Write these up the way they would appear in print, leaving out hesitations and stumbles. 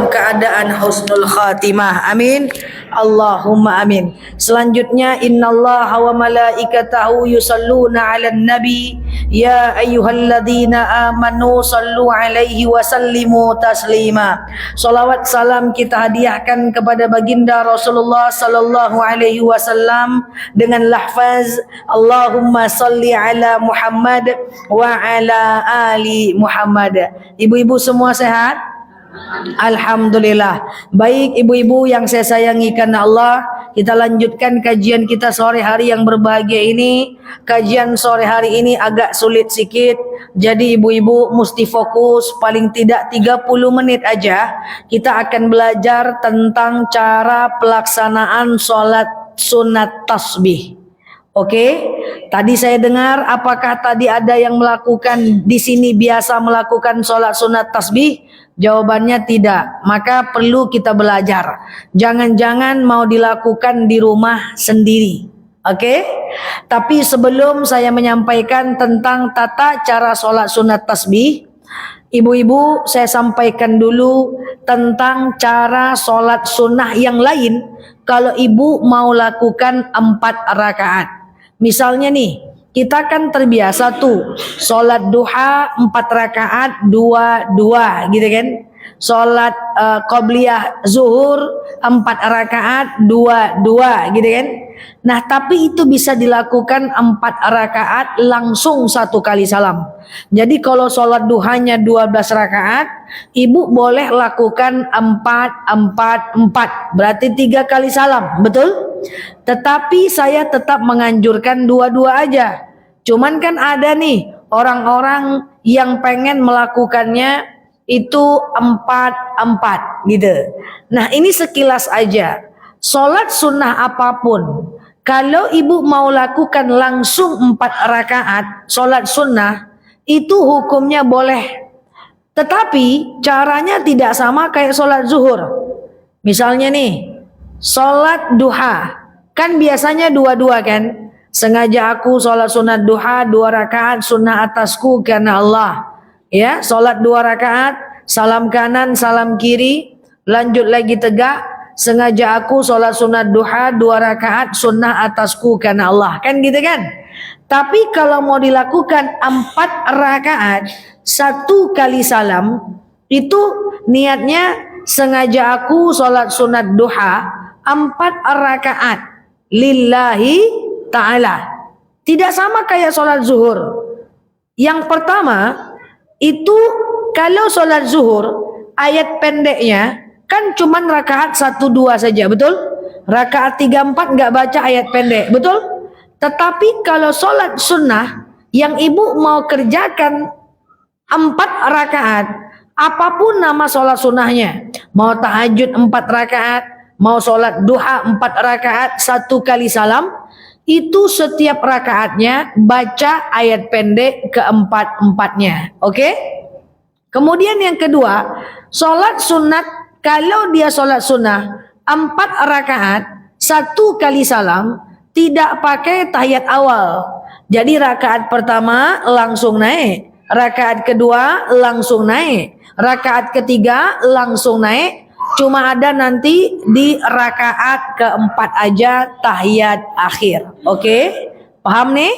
keadaan husnul khatimah. Amin. Allahumma amin. Selanjutnya, innallaha wa malaikatahu yusalluna 'alan nabi ya ayyuhalladzina amanu sallu 'alaihi wa sallimu taslima. Salawat salam kita hadiahkan kepada baginda Rasulullah sallallahu alaihi wasallam dengan lafaz Allahumma salli ala Muhammad wa ala ali Muhammad. Ibu-ibu semua sehat? Alhamdulillah. Baik ibu-ibu yang saya sayangi karena Allah, kita lanjutkan kajian kita sore hari yang berbahagia ini. Kajian sore hari ini agak sulit sikit, jadi ibu-ibu mesti fokus paling tidak 30 menit aja. Kita akan belajar tentang cara pelaksanaan sholat sunat tasbih. Oke, tadi saya dengar apakah tadi ada yang melakukan di sini biasa melakukan sholat sunat tasbih? Jawabannya tidak. Maka perlu kita belajar. Jangan-jangan mau dilakukan di rumah sendiri. Oke? Tapi sebelum saya menyampaikan tentang tata cara sholat sunat tasbih, ibu-ibu saya sampaikan dulu tentang cara sholat sunnah yang lain kalau ibu mau lakukan 4 rakaat. Misalnya nih, kita kan terbiasa tuh sholat duha 4 rakaat 2 gitu kan. Sholat qobliyah zuhur 4 rakaat 2 gitu kan. Nah tapi itu bisa dilakukan 4 rakaat langsung 1 kali salam. Jadi kalau sholat duhanya 12 rakaat, ibu boleh lakukan 4 berarti 3 kali salam, betul? Tetapi saya tetap menganjurkan 2 aja. Cuman kan ada nih orang-orang yang pengen melakukannya itu 4 gitu. Nah ini sekilas aja. Sholat sunnah apapun, kalau ibu mau lakukan langsung 4 rakaat sholat sunnah, itu hukumnya boleh. Tetapi caranya tidak sama kayak sholat zuhur. Misalnya nih, sholat duha, kan biasanya 2 kan? Sengaja aku sholat sunat duha 2 rakaat sunnah atasku karena Allah. Ya, sholat 2 rakaat, salam kanan, salam kiri, lanjut lagi tegak. Sengaja aku sholat sunat duha 2 rakaat sunnah atasku karena Allah. Kan gitu kan? Tapi kalau mau dilakukan 4 rakaat 1 kali salam, itu niatnya sengaja aku sholat sunat duha 4 rakaat lillahi ta'ala. Tidak sama kayak sholat zuhur. Yang pertama, itu kalau sholat zuhur ayat pendeknya kan cuman rakaat 1-2 saja, betul? Rakaat 3-4 nggak baca ayat pendek, betul? Tetapi kalau sholat sunnah yang ibu mau kerjakan 4 rakaat, apapun nama sholat sunnahnya, mau tahajud 4 rakaat, mau sholat duha 4 rakaat 1 kali salam, itu setiap rakaatnya baca ayat pendek keempat-empatnya. Oke? Kemudian yang kedua, sholat sunat, kalau dia sholat sunnah 4 rakaat 1 kali salam, tidak pakai tahiyat awal. Jadi rakaat pertama langsung naik, rakaat kedua langsung naik, rakaat ketiga langsung naik. Cuma ada nanti di rakaat keempat aja tahiyat akhir. Oke? Paham nih?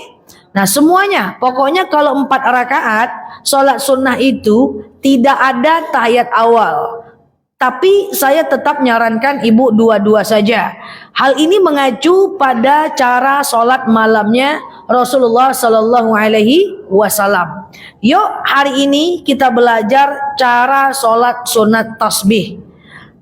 Nah semuanya, pokoknya kalau 4 rakaat sholat sunnah itu tidak ada tahiyat awal. Tapi saya tetap nyarankan ibu 2 saja. Hal ini mengacu pada cara sholat malamnya Rasulullah Sallallahu Alaihi Wasallam. Yuk hari ini kita belajar cara sholat sunat tasbih.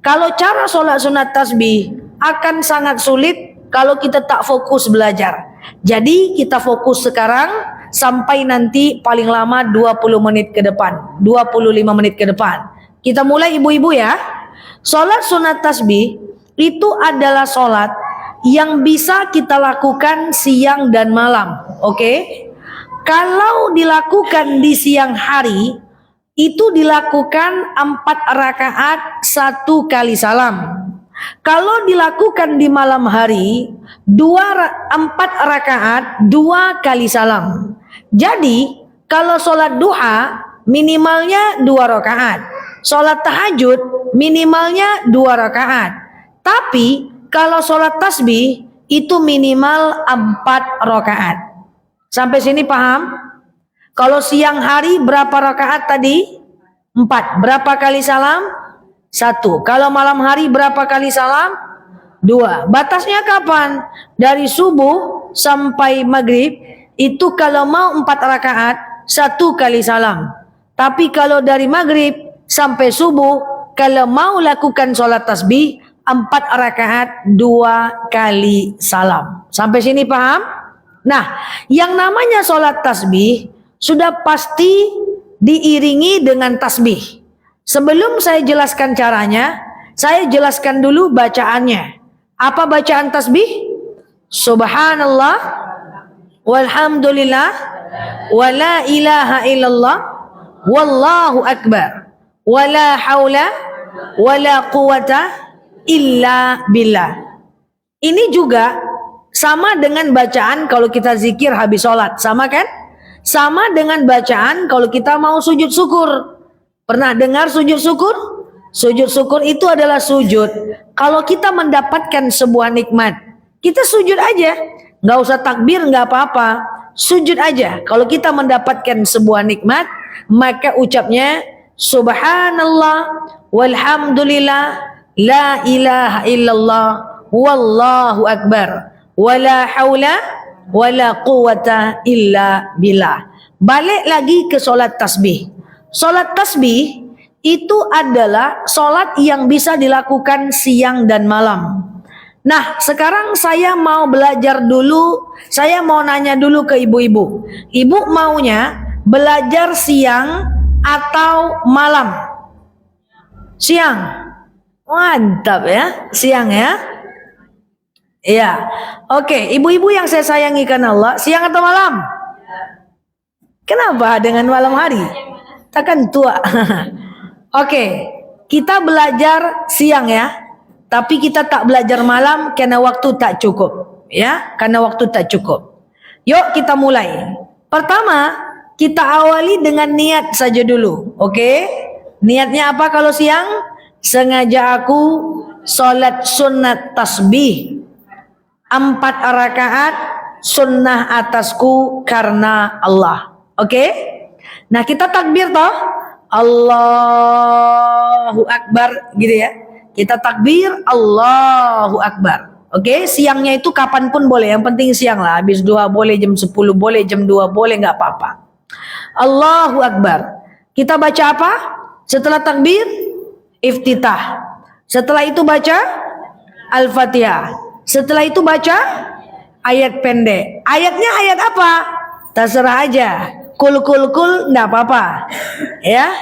Kalau cara sholat sunat tasbih akan sangat sulit kalau kita tak fokus belajar. Jadi kita fokus sekarang sampai nanti paling lama 20 menit ke depan, 25 menit ke depan. Kita mulai ibu-ibu ya. Sholat sunat tasbih itu adalah sholat yang bisa kita lakukan siang dan malam. Oke? Kalau dilakukan di siang hari, itu dilakukan 4 rakaat 1 kali salam. Kalau dilakukan di malam hari 4 rakaat 2 kali salam. Jadi kalau sholat duha minimalnya 2 rakaat. sholat tahajud minimalnya 2 rakaat. Tapi kalau sholat tasbih itu minimal 4 rakaat. Sampai sini paham? Kalau siang hari berapa rakaat tadi? 4. Berapa kali salam? 1. Kalau malam hari berapa kali salam? 2. Batasnya kapan? Dari subuh sampai maghrib itu kalau mau 4 rakaat 1 kali salam. Tapi kalau dari maghrib sampai subuh kalau mau lakukan sholat tasbih 4 rakaat 2 kali salam. Sampai sini paham? Nah, yang namanya sholat tasbih sudah pasti diiringi dengan tasbih. Sebelum saya jelaskan caranya, saya jelaskan dulu bacaannya. Apa bacaan tasbih? Subhanallah, walhamdulillah, wala ilaha illallah, wallahu akbar, wala haula, wala quwata illa billah. Ini juga sama dengan bacaan kalau kita zikir habis sholat, sama kan? Sama dengan bacaan kalau kita mau sujud syukur. Pernah dengar sujud syukur? Sujud syukur itu adalah sujud kalau kita mendapatkan sebuah nikmat, kita sujud aja, nggak usah takbir, nggak apa-apa, sujud aja. Kalau kita mendapatkan sebuah nikmat, maka ucapnya subhanallah, walhamdulillah, la ilaha illallah, wallahu akbar, wala haula wala quwata illa billah. Balik lagi ke solat tasbih. Solat tasbih itu adalah solat yang bisa dilakukan siang dan malam. Nah, sekarang saya mau belajar dulu, saya mau nanya dulu ke ibu-ibu. Ibu maunya belajar siang atau malam? Siang. Mantap ya, siang ya. Iya. Oke, ibu-ibu yang saya sayangi karena Allah, siang atau malam? Kenapa dengan malam hari? Takkan tua. Oke, kita belajar siang ya. Tapi kita tak belajar malam karena waktu tak cukup, ya. Karena waktu tak cukup. Yuk kita mulai. Pertama, kita awali dengan niat saja dulu. Oke? Niatnya apa kalau siang? Sengaja aku sholat sunat tasbih 4 rakaat sunnah atasku karena Allah. Oke? Nah, kita takbir toh. Allahu Akbar gitu ya. Kita takbir Allahu Akbar. Oke? Siangnya itu kapanpun boleh. Yang penting siang lah. Habis 2 boleh, jam 10 boleh, jam 2 boleh, nggak apa-apa. Allahu Akbar. Kita baca apa? Setelah takbir, iftitah. Setelah itu baca Al-Fatihah. Setelah itu baca ayat pendek. Ayatnya ayat apa? Terserah aja. Kul enggak apa-apa. Ya.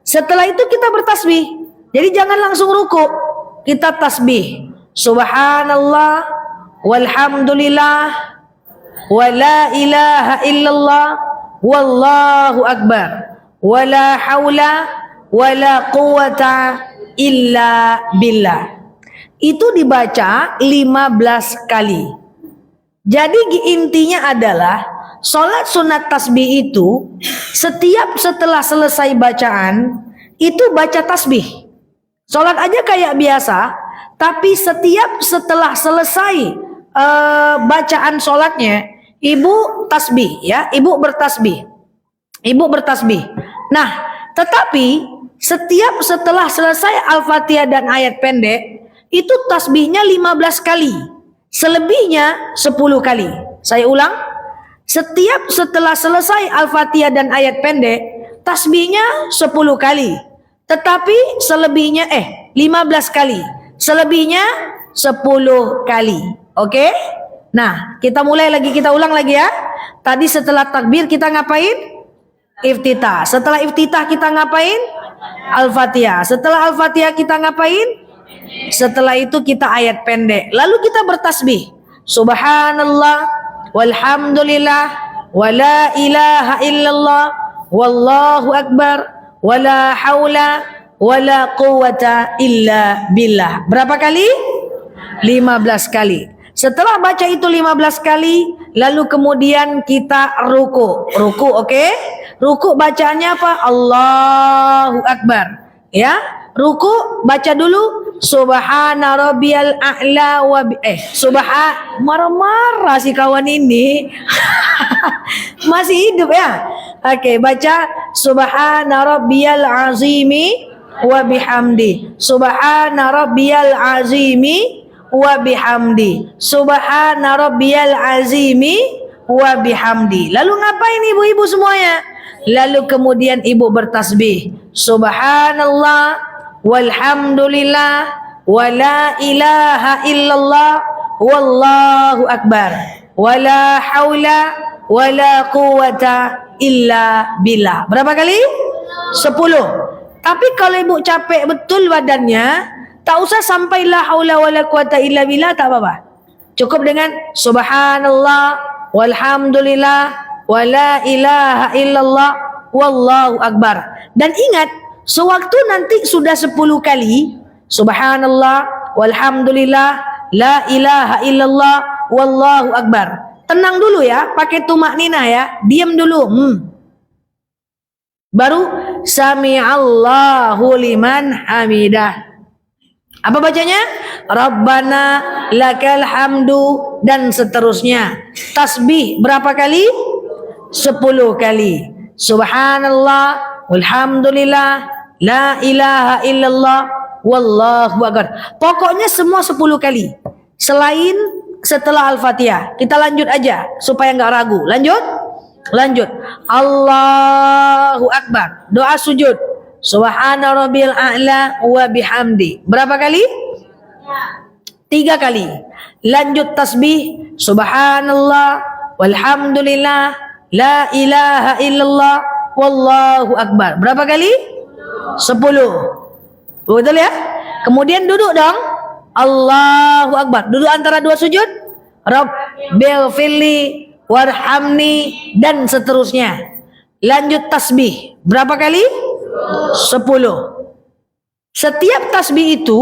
Setelah itu kita bertasbih. Jadi jangan langsung ruku. Kita tasbih. Subhanallah, walhamdulillah, wala ilaha illallah, wallahu akbar, wala haula wala quwata illa billah. Itu dibaca 15 kali. Jadi intinya adalah sholat sunat tasbih itu setiap setelah selesai bacaan itu baca tasbih. Sholat aja kayak biasa, tapi setiap setelah selesai bacaan sholatnya ibu tasbih ya, ibu bertasbih. Ibu bertasbih. Nah, tetapi setiap setelah selesai Al-Fatihah dan ayat pendek itu tasbihnya 15 kali. Selebihnya 10 kali. Saya ulang. Setiap setelah selesai Al-Fatihah dan ayat pendek, tasbihnya 10 kali. Tetapi selebihnya 15 kali. Selebihnya 10 kali. Oke? Nah, kita mulai lagi, kita ulang lagi ya. Tadi setelah takbir kita ngapain? Iftitah. Setelah iftitah kita ngapain? Al-Fatihah. Setelah Al-Fatihah kita ngapain? Setelah itu kita ayat pendek. Lalu kita bertasbih. Subhanallah, walhamdulillah, wala ilaha illallah, wallahu akbar, wala haula wala quwata illa billah. Berapa kali? 15 kali. Setelah baca itu 15 kali, lalu kemudian kita ruku. Ruku, oke? Ruku bacaannya apa? Allahu akbar. Ya, ruku baca dulu subhana rabbiyal a'la marah-marah si kawan ini. Masih hidup ya. Oke, baca subhana rabbiyal azimi wa bihamdi. Subhana rabbiyal azimi wa bihamdi. Subhana rabbiyal azimi wa bihamdi. Lalu ngapain ibu-ibu semuanya? Lalu kemudian ibu bertasbih. Subhanallah walhamdulillah wa la ilaha illallah wallahu akbar. Wa la haula wa la quwata illa billah. Berapa kali? 10. Tapi kalau ibu capek betul badannya, tak usah sampai la haula wa la quwata illa billah, tak apa-apa. Cukup dengan subhanallah walhamdulillah wa la ilaha illallah wallahu akbar. Dan ingat, sewaktu nanti sudah 10 kali subhanallah walhamdulillah la ilaha illallah wallahu akbar, tenang dulu ya, pakai tumak nina ya, diam dulu. Baru sami'allahu liman hamidah. Apa bacanya? Rabbana lakal hamdu dan seterusnya. Tasbih berapa kali? 10 kali. Subhanallah walhamdulillah la ilaha illallah wallahu akbar. Pokoknya semua 10 kali. Selain setelah Al-Fatihah. Kita lanjut aja supaya enggak ragu. Lanjut. Allahu akbar. Doa sujud. Subhana rabbil a'la wa bihamdi. Berapa kali? 3 kali. Lanjut tasbih. Subhanallah walhamdulillah la ilaha illallah wallahu akbar. Berapa kali? 10. Betul ya? Kemudian duduk dong. Allahu akbar. Duduk antara 2 sujud. Rabbil firli warhamni dan seterusnya. Lanjut tasbih. Berapa kali? 10. Setiap tasbih itu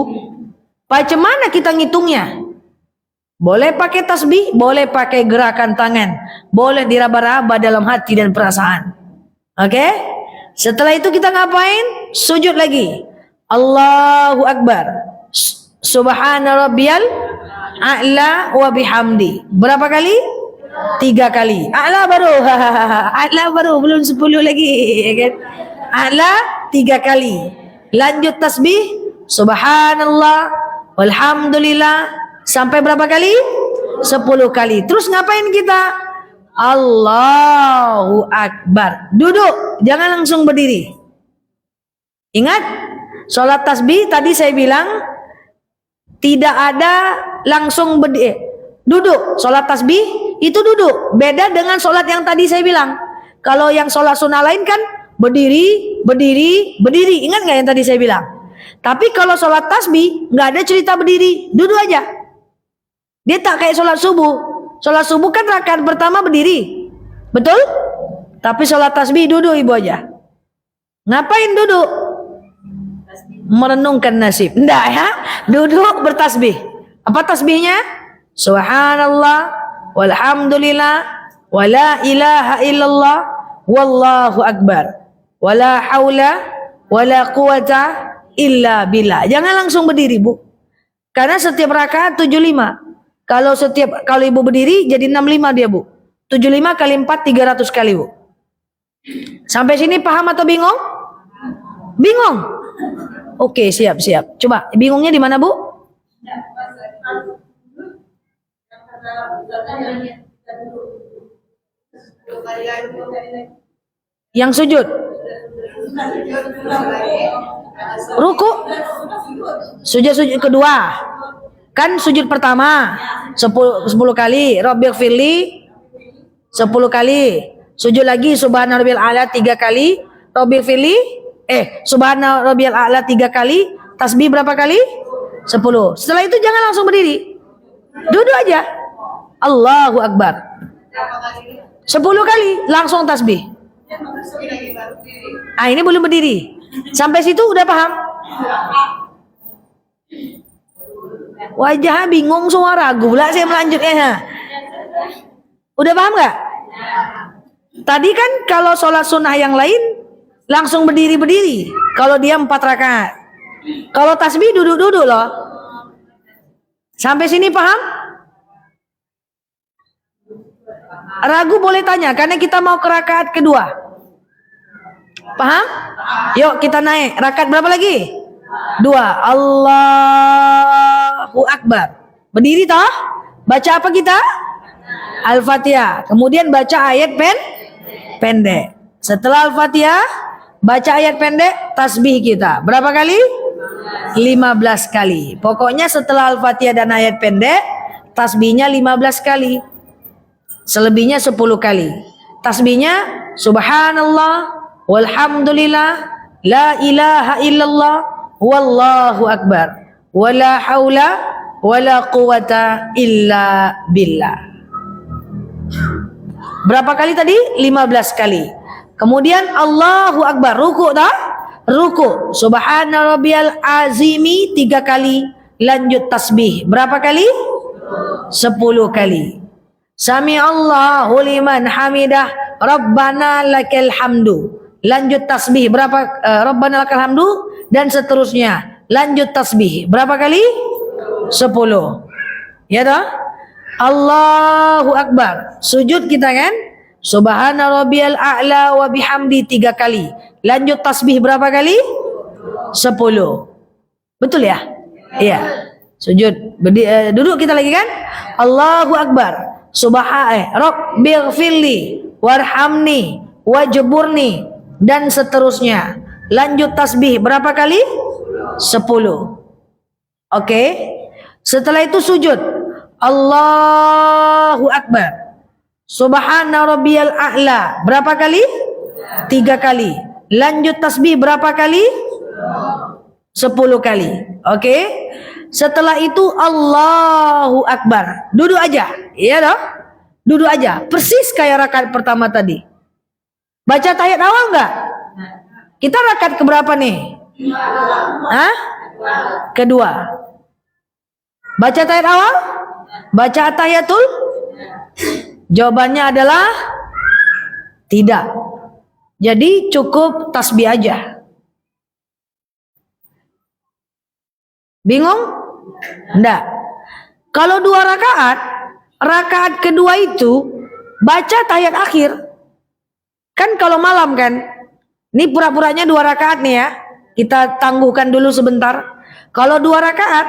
macam mana kita ngitungnya? Boleh pakai tasbih, boleh pakai gerakan tangan, boleh diraba-raba dalam hati dan perasaan. Oke? Setelah itu kita ngapain? Sujud lagi. Allahu akbar. Subhana rabbiyal a'la wa bihamdi. Berapa kali? 3 kali. A'la baru belum 10 lagi, ya kan? A'la 3 kali. Lanjut tasbih. Subhanallah walhamdulillah sampai berapa kali? 10 kali. Terus ngapain kita? Allahu akbar. Duduk, jangan langsung berdiri. Ingat, sholat tasbih tadi saya bilang tidak ada langsung berdiri. Duduk, sholat tasbih itu duduk. Beda dengan sholat yang tadi saya bilang. Kalau yang sholat sunnah lain kan berdiri. Ingat nggak yang tadi saya bilang? Tapi kalau sholat tasbih nggak ada cerita berdiri, duduk aja. Dia tak kayak sholat subuh. Sholat subuh kan rakaat pertama berdiri, betul? Tapi sholat tasbih duduk ibu aja. Ngapain duduk? Merenungkan nasib. Enggak ya? Duduk bertasbih. Apa tasbihnya? Subhanallah walhamdulillah wa la ilaha illallah wallahu akbar. Wala haula wala quwata illa billah. Jangan langsung berdiri, Bu. Karena setiap rakaat 75. Kalau ibu berdiri jadi 65 dia, Bu. 75 kali 4 300 kali, Bu. Sampai sini paham atau bingung? Bingung? Oke, siap. Coba bingungnya di mana, Bu? Yang sujud. Ruku. Sujud kedua. Kan sujud pertama 10 kali, Rabbil firli 10 kali. Sujud lagi subhana rabbil a'la 3 kali, Rabbil firli subhana rabbil a'la 3 kali, tasbih berapa kali? 10. Setelah itu jangan langsung berdiri. Duduk aja. Allahu akbar. 10 kali langsung tasbih. Ini belum berdiri. Sampai situ udah paham? Wajah bingung semua, ragu lah saya melanjutnya. Udah paham gak? Tadi kan kalau sholat sunnah yang lain langsung berdiri-berdiri. Kalau dia 4 rakaat. Kalau tasbih duduk-duduk loh. Sampai sini paham? Ragu boleh tanya, karena kita mau ke rakaat kedua. Paham? Yuk kita naik. Rakaat berapa lagi? 2. Allahu Akbar. Berdiri toh? Baca apa kita? Al-Fatihah. Kemudian baca ayat pendek. Setelah Al-Fatihah, baca ayat pendek, tasbih kita. Berapa kali? 15 kali. Pokoknya setelah Al-Fatihah dan ayat pendek, tasbihnya 15 kali. Selebihnya 10 kali. Tasbihnya subhanallah, walhamdulillah, la ilaha illallah, wallahu akbar, wala haula wala quwata illa billah. Berapa kali tadi? 15 kali. Kemudian Allahu akbar, ruku tak? Ruku. Subhana rabbiyal azimi 3 kali. Lanjut tasbih. Berapa kali? 10 kali. Sami Allahu liman hamidah, Rabbana lakal hamdu. Lanjut tasbih. Berapa? Rabbana lakal hamdu dan seterusnya. Lanjut tasbih. Berapa kali? 10. Ya toh? Allahu akbar. Sujud kita kan? Subhana rabbiyal a'la wa bihamdi 3 kali. Lanjut tasbih berapa kali? 10. Betul ya? Iya. Sujud. Duduk kita lagi kan? Allahu akbar. Rabbighfirli warhamni wajburni dan seterusnya. Lanjut tasbih berapa kali? 10. Oke. Setelah itu sujud. Allahu akbar. Subhana rabbiyal a'la. Berapa kali? 3 kali. Lanjut tasbih berapa kali? 10 kali. Oke. Setelah itu Allahu akbar. Duduk aja. Iya dong? Duduk aja. Persis kayak rakaat pertama tadi. Baca tahiyat awal enggak? Kita rakaat keberapa nih? Hah? Kedua. Baca tahiyat awal? Baca tahiyatul? Jawabannya adalah tidak. Jadi cukup tasbih aja. Bingung? Enggak. Kalau 2 rakaat, rakaat kedua itu baca tahiyat akhir. Kan kalau malam kan, ini pura-puranya 2 rakaat nih ya. Kita tangguhkan dulu sebentar. Kalau 2 rakaat,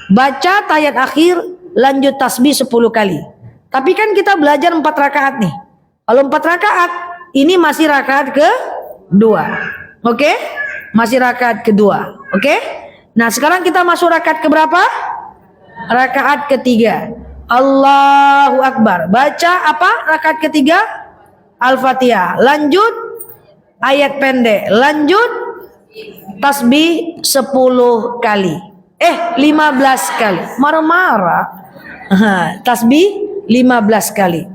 baca tahiyat akhir, lanjut tasbih 10 kali. Tapi kan kita belajar 4 rakaat nih. Kalau 4 rakaat, ini masih rakaat kedua. Oke? Masih rakaat kedua. Oke? Nah sekarang kita masuk rakaat keberapa? Rakaat ketiga. Allahu akbar. Baca apa rakaat ketiga? Al-Fatihah. Lanjut ayat pendek. Lanjut tasbih 10 kali. 15 kali. Marah-marah. Tasbih 15 kali.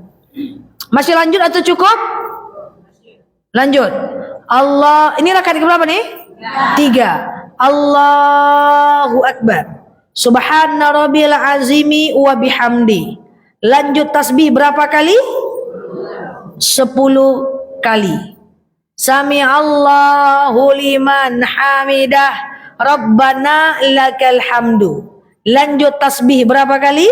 Masih lanjut atau cukup? Lanjut. Allah, ini rakaat keberapa nih? 3. Allahu akbar. Subhana rabbil azimi wa bihamdi. Lanjut tasbih berapa kali? 10 kali. Sami Allahu liman hamidah, Rabbana lakal hamdu. Lanjut tasbih berapa kali?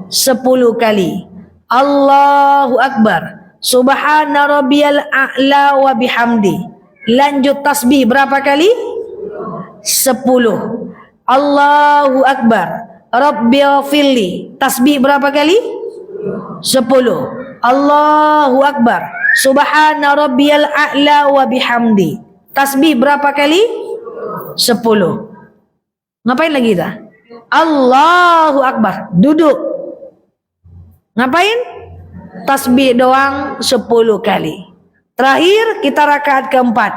10 kali. Allahu akbar. Subhana rabbiyal a'la wa bihamdi. Lanjut tasbih berapa kali? 10. Allahu akbar. Rabbighfirli. Tasbih berapa kali? 10. Allahu akbar. Subhana rabbiyal a'la wa bihamdi. Tasbih berapa kali? 10. Ngapain lagi kita? Allahu akbar. Duduk. Ngapain? Tasbih doang 10 kali. Terakhir kita rakaat keempat.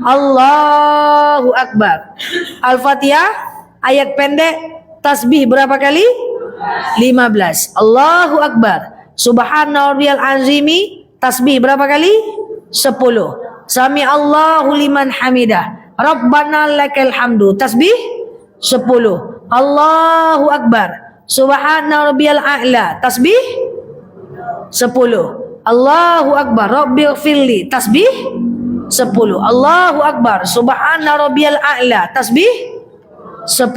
Allahu akbar. Al-Fatihah ayat pendek, tasbih berapa kali? 15. Allahu akbar. Subhana rabbiyal azimi, tasbih berapa kali? 10. Sami Allahu liman hamidah, Rabbana lakal hamdu, tasbih 10. Allahu akbar. Subhana rabbiyal a'la, tasbih 10. Allahu akbar. Rabbighfirli, tasbih 10. Allahu Akbar. Subhana rabbiyal a'la. Tasbih 10.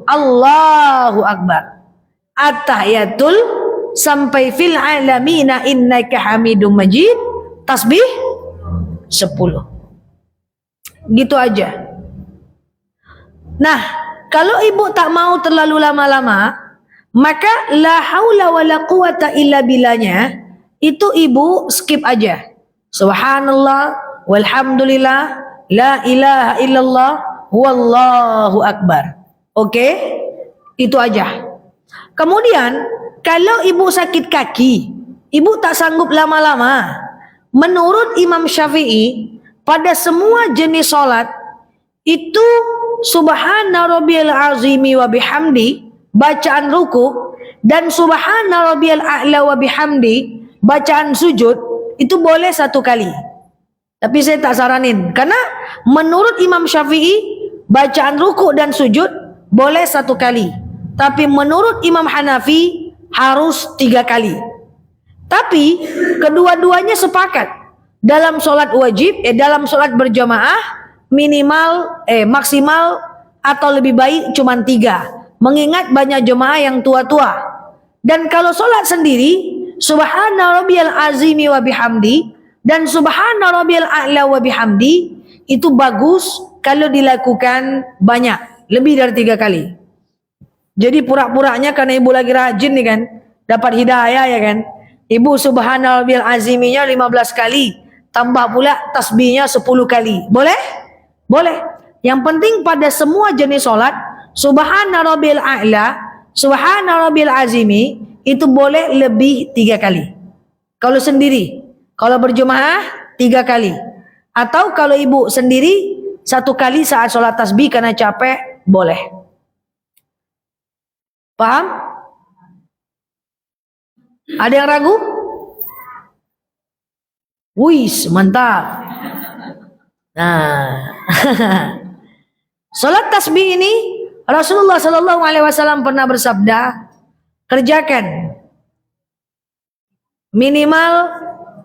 Allahu Akbar. At-tahiyatul sampai fil alamina innaka hamidum majid. Tasbih 10. Gitu aja. Nah, kalau ibu tak mau terlalu lama-lama, maka la haula wala quwata illa billahnya itu ibu skip aja. Subhanallah walhamdulillah la ilaha illallah wallahu akbar. Oke? Itu aja. Kemudian kalau ibu sakit kaki, ibu tak sanggup lama-lama, menurut Imam Syafi'i pada semua jenis salat itu subhana rabbiyal azimi wa bihamdi bacaan ruku dan subhana rabbiyal a'la wa bihamdi bacaan sujud itu boleh 1 kali. Tapi saya tak saranin karena menurut Imam Syafi'i bacaan ruku dan sujud boleh 1 kali. Tapi menurut Imam Hanafi harus 3 kali. Tapi kedua-duanya sepakat dalam solat wajib, dalam solat berjamaah maksimal atau lebih baik cuma 3. Mengingat banyak jemaah yang tua-tua. Dan kalau solat sendiri, subhana rabbiyal azimi wa bihamdi dan subhana rabbiyal a'la wa bihamdi itu bagus kalau dilakukan banyak, lebih dari 3 kali. Jadi pura-puranya karena ibu lagi rajin nih kan, dapat hidayah ya kan. Ibu subhana rabbiyal aziminya 15 kali, tambah pula tasbihnya 10 kali. Boleh? Boleh. Yang penting pada semua jenis solat, subhana rabbil a'la, subhana rabbil azimi itu boleh lebih 3 kali. Kalau sendiri, kalau berjemaah 3 kali. Atau kalau ibu sendiri 1 kali saat solat tasbih karena capek, boleh. Paham? Ada yang ragu? Wis, mantap. Nah, solat tasbih ini Rasulullah Sallallahu Alaihi Wasallam pernah bersabda, kerjakan minimal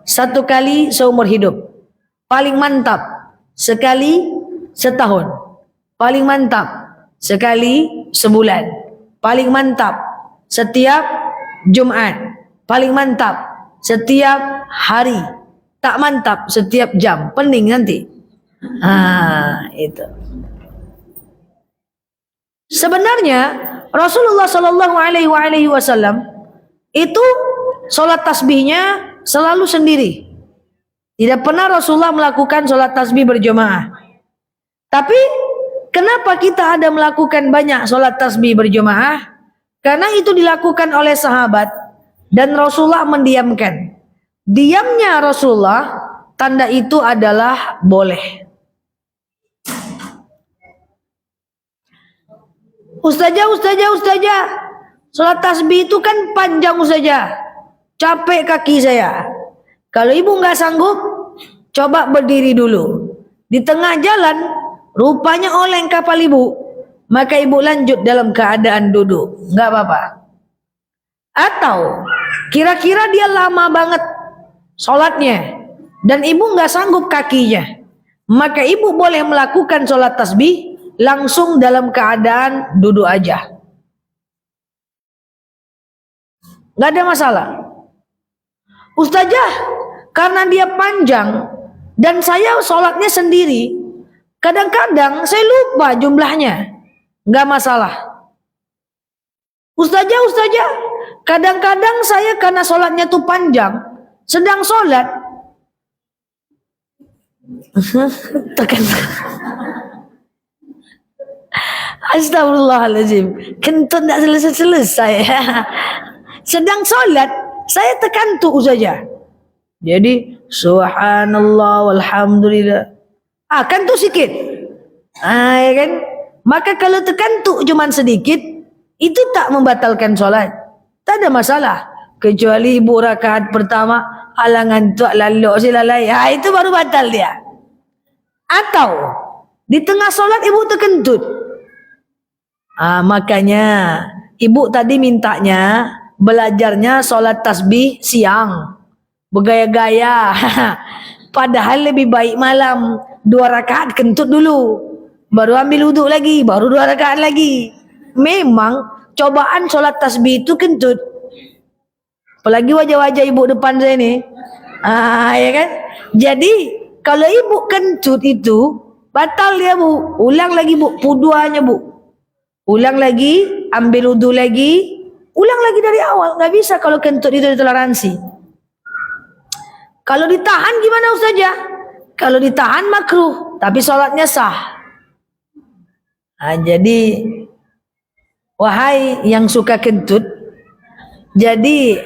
1 kali seumur hidup, paling mantap sekali setahun, paling mantap sekali sebulan, paling mantap setiap Jumat, paling mantap setiap hari, tak mantap setiap jam, pening nanti. Itu. Sebenarnya Rasulullah Sallallahu Alaihi Wasallam itu solat tasbihnya selalu sendiri. Tidak pernah Rasulullah melakukan solat tasbih berjamaah. Tapi kenapa kita ada melakukan banyak solat tasbih berjamaah? Karena itu dilakukan oleh sahabat dan Rasulullah mendiamkan. Diamnya Rasulullah tanda itu adalah boleh. Ustazah, solat tasbih itu kan panjang ustazah, capek kaki saya. Kalau ibu nggak sanggup, coba berdiri dulu. Di tengah jalan, rupanya oleng kapal ibu, maka ibu lanjut dalam keadaan duduk, nggak apa-apa. Atau kira-kira dia lama banget solatnya dan ibu nggak sanggup kakinya, maka ibu boleh melakukan solat tasbih langsung dalam keadaan duduk aja. Nggak ada masalah. Ustazah, karena dia panjang dan saya sholatnya sendiri, kadang-kadang saya lupa jumlahnya. Nggak masalah. Ustazah, kadang-kadang saya karena sholatnya tuh panjang, sedang sholat tekan. Astagfirullahaladzim, kentut tak selesai-selesai. Sedang sholat, saya tekantuk saja. Jadi, subhanallah walhamdulillah. Kantuk sikit. Ya kan? Maka kalau tekantuk cuma sedikit, itu tak membatalkan sholat. Tak ada masalah. Kecuali ibu rakaat pertama, halangan tuak lalok silalai. Itu baru batal dia. Atau, di tengah sholat ibu terkentut. Makanya ibu tadi mintanya belajarnya sholat tasbih siang, bergaya-gaya. Padahal lebih baik malam 2 rakaat kentut dulu, baru ambil wuduk lagi, baru 2 rakaat lagi. Memang cobaan solat tasbih itu kentut. Apalagi wajah-wajah ibu depan saya ni. Ya kan? Jadi kalau ibu kentut itu batal dia bu. Ulang lagi bu, puduanya bu. Ulang lagi, ambil wudhu lagi, ulang lagi dari awal. Nggak bisa kalau kentut itu ditoleransi. Kalau ditahan gimana Ustazah? Kalau ditahan makruh, tapi sholatnya sah. Jadi wahai yang suka kentut, jadi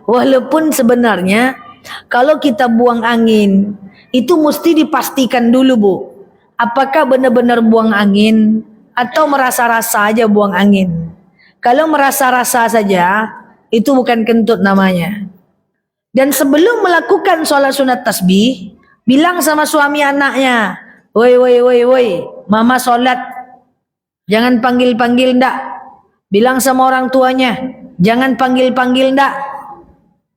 walaupun sebenarnya kalau kita buang angin itu mesti dipastikan dulu bu, apakah benar-benar buang angin atau merasa-rasa aja buang angin. Kalau merasa-rasa saja itu bukan kentut namanya. Dan sebelum melakukan sholat sunat tasbih, bilang sama suami anaknya, woi, mama sholat, jangan panggil-panggil ndak. Bilang sama orang tuanya, jangan panggil-panggil ndak.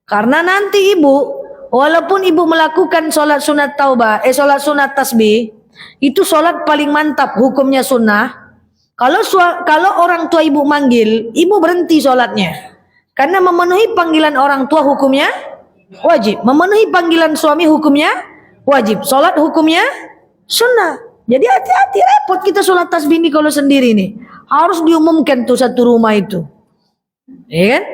Karena nanti ibu, walaupun ibu melakukan sholat sunat taubah, sholat sunat tasbih, itu sholat paling mantap, hukumnya sunnah. Kalau orang tua ibu manggil, ibu berhenti sholatnya. Karena memenuhi panggilan orang tua hukumnya wajib. Memenuhi panggilan suami hukumnya wajib. Sholat hukumnya sunnah. Jadi hati-hati, repot kita sholat tasbih ini kalau sendiri nih. Harus diumumkan tuh satu rumah itu. Ya kan?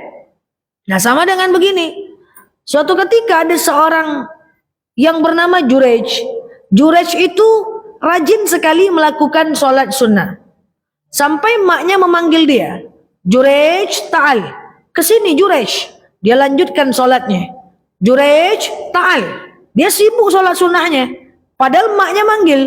Nah sama dengan begini. Suatu ketika ada seorang yang bernama Jurej. Jurej itu rajin sekali melakukan sholat sunnah. Sampai maknya memanggil dia, Jurej, ta'al. Kesini Jurej. Dia lanjutkan sholatnya. Jurej, ta'al. Dia sibuk sholat sunnahnya. Padahal maknya manggil.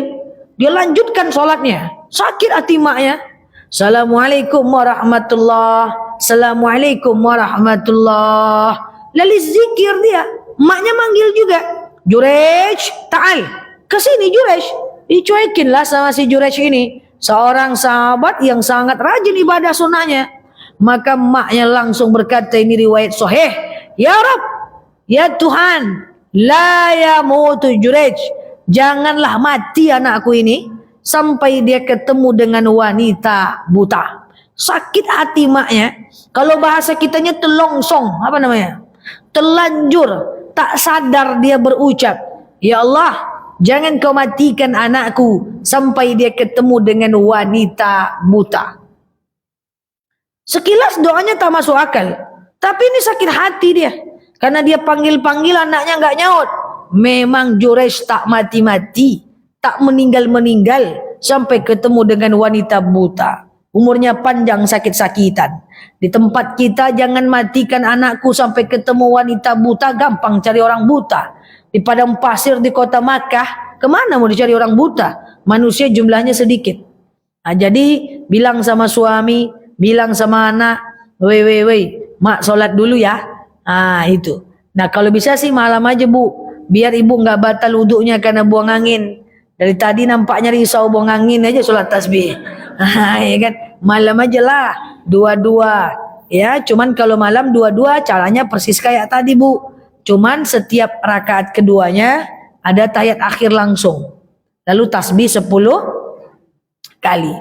Dia lanjutkan sholatnya. Sakit hati maknya. Assalamualaikum warahmatullah. Assalamualaikum warahmatullah. Lalu zikir dia. Maknya manggil juga. Jurej, ta'al. Kesini Jurej. Dicuekinlah sama si Jurej ini. Seorang sahabat yang sangat rajin ibadah sunnahnya. Maka maknya langsung berkata, ini riwayat sahih, ya Rabb, ya Tuhan, la yamutu Jurej, janganlah mati anakku ini sampai dia ketemu dengan wanita buta. Sakit hati maknya. Kalau bahasa kitanya telongsong, apa namanya, telanjur, tak sadar dia berucap, ya Allah, jangan kau matikan anakku sampai dia ketemu dengan wanita buta. Sekilas doanya tak masuk akal. Tapi ini sakit hati dia. Karena dia panggil-panggil anaknya nggak nyaut. Memang Jurej tak mati-mati. Tak meninggal-meninggal. Sampai ketemu dengan wanita buta. Umurnya panjang sakit-sakitan. Di tempat kita jangan matikan anakku sampai ketemu wanita buta. Gampang cari orang buta. Di padang pasir di kota Makkah, kemana mau dicari orang buta? Manusia jumlahnya sedikit. Nah, jadi bilang sama suami, bilang sama anak, woi, mak sholat dulu ya. Itu. Nah kalau bisa sih malam aja bu, biar ibu nggak batal wuduknya karena buang angin. Dari tadi nampaknya risau buang angin aja sholat tasbih. Ya kan? Malam aja lah, dua-dua. Ya, cuman kalau malam dua-dua caranya persis kayak tadi bu. Cuman setiap rakaat keduanya ada tahiyat akhir langsung. Lalu tasbih 10 kali.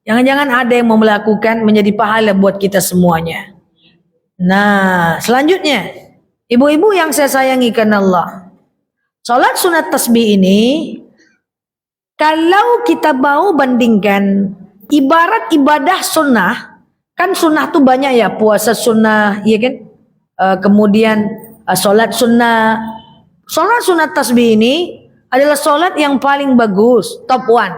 Jangan-jangan ada yang mau melakukan menjadi pahala buat kita semuanya. Nah, selanjutnya, ibu-ibu yang saya sayangi karena Allah. Salat sunat tasbih ini, kalau kita mau bandingkan ibarat ibadah sunnah, kan sunnah tuh banyak ya, puasa sunnah, ya kan? Kemudian solat sunnah. Solat sunat tasbih ini adalah solat yang paling bagus, top one.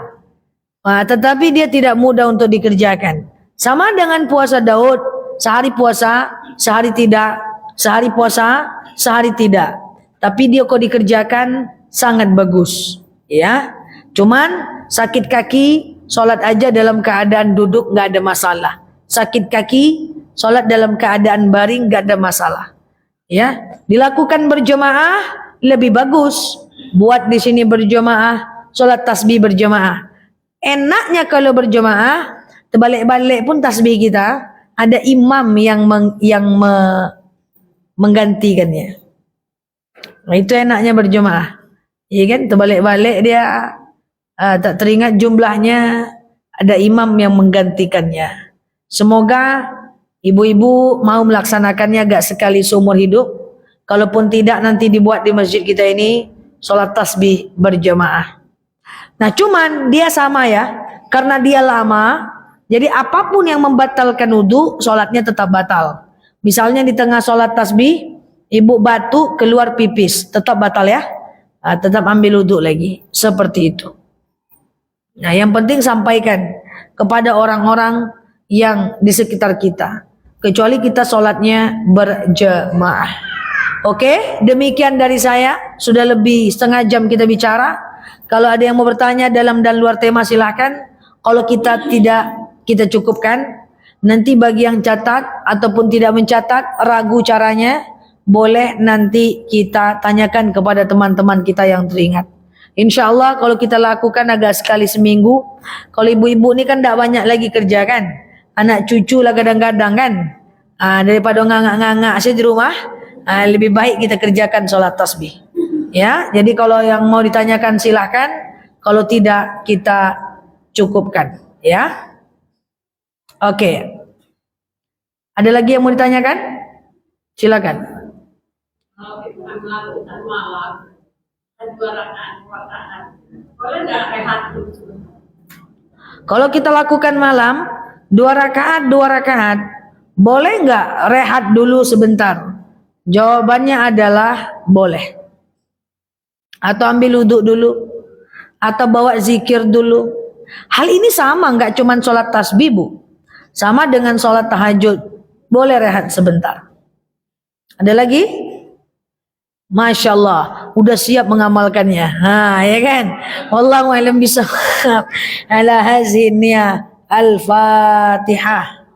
Tetapi dia tidak mudah untuk dikerjakan. Sama dengan puasa Daud, sehari puasa, sehari tidak, sehari puasa, sehari tidak. Tapi dia kok dikerjakan sangat bagus, ya. Cuman sakit kaki, solat aja dalam keadaan duduk nggak ada masalah. Sakit kaki, solat dalam keadaan baring nggak ada masalah. Ya, dilakukan berjamaah lebih bagus. Buat di sini berjamaah, sholat tasbih berjamaah. Enaknya kalau berjamaah, terbalik-balik pun tasbih kita ada imam yang menggantikannya. Nah, itu enaknya berjemaah. Iya kan, terbalik-balik dia tak teringat jumlahnya, ada imam yang menggantikannya. Semoga ibu-ibu mau melaksanakannya gak sekali seumur hidup. Kalaupun tidak, nanti dibuat di masjid kita ini sholat tasbih berjemaah. Nah cuman dia sama ya, karena dia lama, jadi apapun yang membatalkan wudu, sholatnya tetap batal. Misalnya di tengah sholat tasbih, ibu batuk keluar pipis, tetap batal ya. Tetap ambil wudu lagi, seperti itu. Nah yang penting sampaikan kepada orang-orang yang di sekitar kita, kecuali kita sholatnya berjemaah. Oke, demikian dari saya. Sudah lebih setengah jam kita bicara. Kalau ada yang mau bertanya dalam dan luar tema silahkan. Kalau kita tidak, kita cukupkan. Nanti bagi yang catat ataupun tidak mencatat, ragu caranya, boleh nanti kita tanyakan kepada teman-teman kita yang teringat. Insya Allah kalau kita lakukan agak sekali seminggu. Kalau ibu-ibu ini kan tidak banyak lagi kerja kan. Anak cucu lah kadang-kadang kan. Daripada ngangak-ngangak saya di rumah, lebih baik kita kerjakan sholat tasbih. Ya, jadi kalau yang mau ditanyakan silahkan. Kalau tidak kita cukupkan. Ya, oke. Ada lagi yang mau ditanyakan? Silakan. Kalau kita melakukan malam, dua rakaat, boleh nggak rehat dulu? Kalau kita lakukan malam, 2 rakaat, boleh nggak rehat dulu sebentar? Jawabannya adalah boleh. Atau ambil wudhu dulu, atau bawa zikir dulu. Hal ini sama, nggak cuma sholat tasbih bu, sama dengan sholat tahajud, boleh rehat sebentar. Ada lagi? Masya Allah, udah siap mengamalkannya. Ya kan? Wallahu a'lam bishawab. Ala hazinnya Al-Fatihah.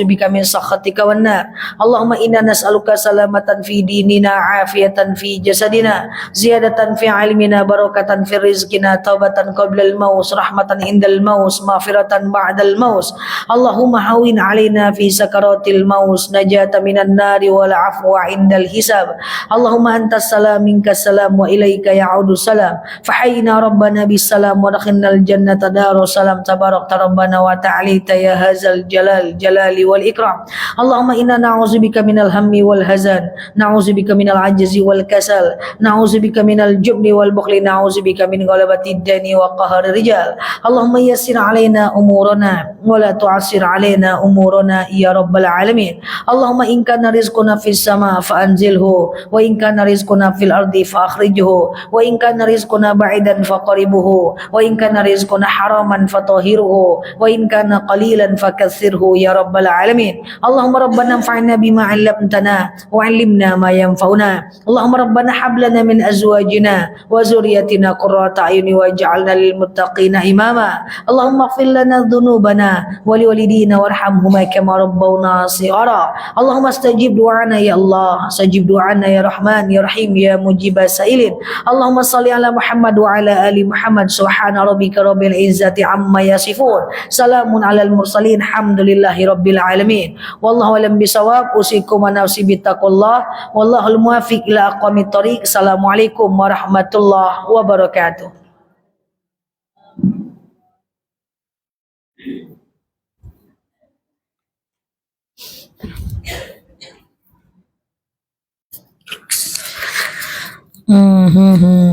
bika min sakhatika wan nar. Allahumma inna nas'aluka salamatan fi dinina, afiatan fi jasadina, ziyadatan fi ilmina, barakatan fi rizqina, taubatan qabla al-maut, rahmatan indal maut, maghfiratan ba'dal maut. Allahumma hawin alaina fi sakaratil maut, najata minan nari wal afwa indal hisab. Allahumma antas salam minkas salam wa ilaika ya'udu salam. Fahayyina rabbana bis salam wa dakhinal jannata darus salam. Tabarakta rabbana wa ta'alita ya hazal jalali wal ikram. Allahumma inna na'udzubika minal hammi wal hazan, na'udzubika minal ajzi wal kasal, na'udzubika minal jubni wal bukhli, na'udzubika min ghalabati dani wa qahri rijal. Allahumma yassir alaina umurana wa la tu'assir alaina umurana ya rabbal alamin. Allahumma in kana rizquna fis sama fa anzilhu, wa in kana rizquna fil ardi fa akhrijhu, wa in kana rizquna ba'idan fa qaribuhu, wa in kana rizquna haraman fa tahhiruhu, wa in kana qalilan fa kaththirhu ya rabbal alamin. Allahumma rabbana anfa'na bima 'allamtana wa 'allimna ma yanfa'una. Allahumma rabbana hab lana min azwajina wa zurriyyatina qurrata a'yuni waj'alna lil muttaqina imama. Allahumma ighfir lana dhunubana wa liwalidina warhamhuma kama rabbawna shighara. Allahumma astajib du'ana ya Allah, astajib du'ana ya Rahman ya Rahim ya mujibas sa'ilin. Allahumma shalli ala Muhammad wa ala ali Muhammad. Subhana rabbika rabbil izzati amma yasifun, salamun alal mursalin, alhamdulillahi rabbil alamin. Wallahu a'lam bisawab. Usikum wa nafsi bittaqullah. Wallahul muwaffiq ila aqwamit thoriq. Assalamualaikum warahmatullahi wabarakatuh.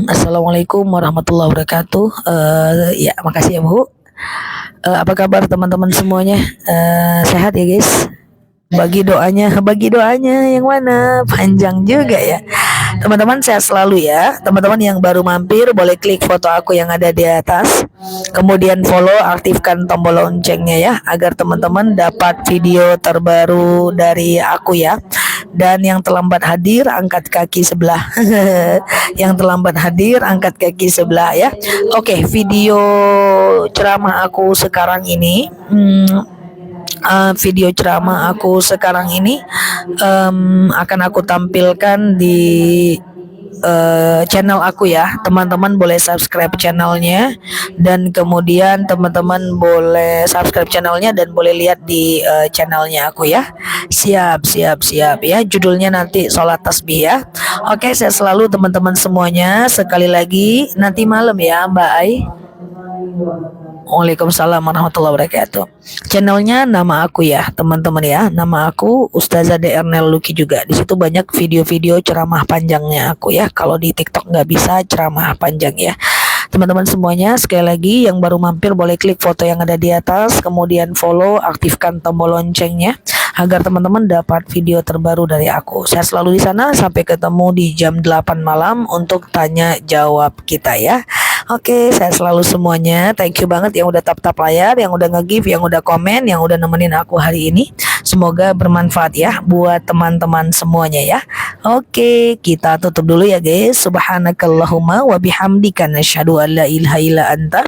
Assalamualaikum warahmatullahi wabarakatuh. Ya, makasih ya Bu. Apa kabar teman-teman semuanya? Sehat ya guys? Bagi doanya yang mana? Panjang juga ya. Teman-teman sehat selalu ya. Teman-teman yang baru mampir boleh klik foto aku yang ada di atas. Kemudian follow, aktifkan tombol loncengnya ya, agar teman-teman dapat video terbaru dari aku ya. Dan yang terlambat hadir angkat kaki sebelah. Yang terlambat hadir angkat kaki sebelah ya. Oke, video ceramah aku sekarang ini video ceramah aku sekarang ini akan aku tampilkan di channel aku ya. Teman-teman boleh subscribe channelnya, dan kemudian teman-teman boleh subscribe channelnya dan boleh lihat di channelnya aku ya. Siap ya. Judulnya nanti sholat tasbih ya. Oke, saya selalu teman-teman semuanya. Sekali lagi nanti malam ya Mbak Ai. Waalaikumsalam warahmatullahi wabarakatuh. Channelnya nama aku ya teman-teman ya. Nama aku Ustazah Ernel Luki juga. Di situ banyak video-video ceramah panjangnya aku ya. Kalau di TikTok nggak bisa ceramah panjang ya. Teman-teman semuanya, sekali lagi yang baru mampir boleh klik foto yang ada di atas, kemudian follow, aktifkan tombol loncengnya agar teman-teman dapat video terbaru dari aku. Saya selalu di sana, sampai ketemu di jam 8 malam untuk tanya jawab kita ya. Oke, saya selalu semuanya. Thank you banget yang udah tap-tap layar, yang udah nge-give, yang udah komen, yang udah nemenin aku hari ini. Semoga bermanfaat ya buat teman-teman semuanya ya. Oke, kita tutup dulu ya guys. Subhanakallahumma wa bihamdika nasyhadu an la ilaha illa anta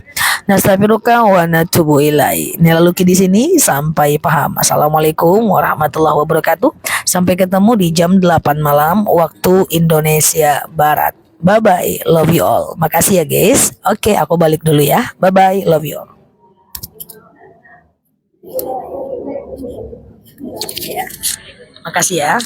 nastaghfiruka wa natubu ilaiq. Nila Luki di sini, sampai paham. Assalamualaikum warahmatullahi wabarakatuh. Sampai ketemu di jam 8 malam waktu Indonesia Barat. Bye bye, love you all. Makasih ya guys. Oke, aku balik dulu ya. Bye bye, love you all. Makasih ya.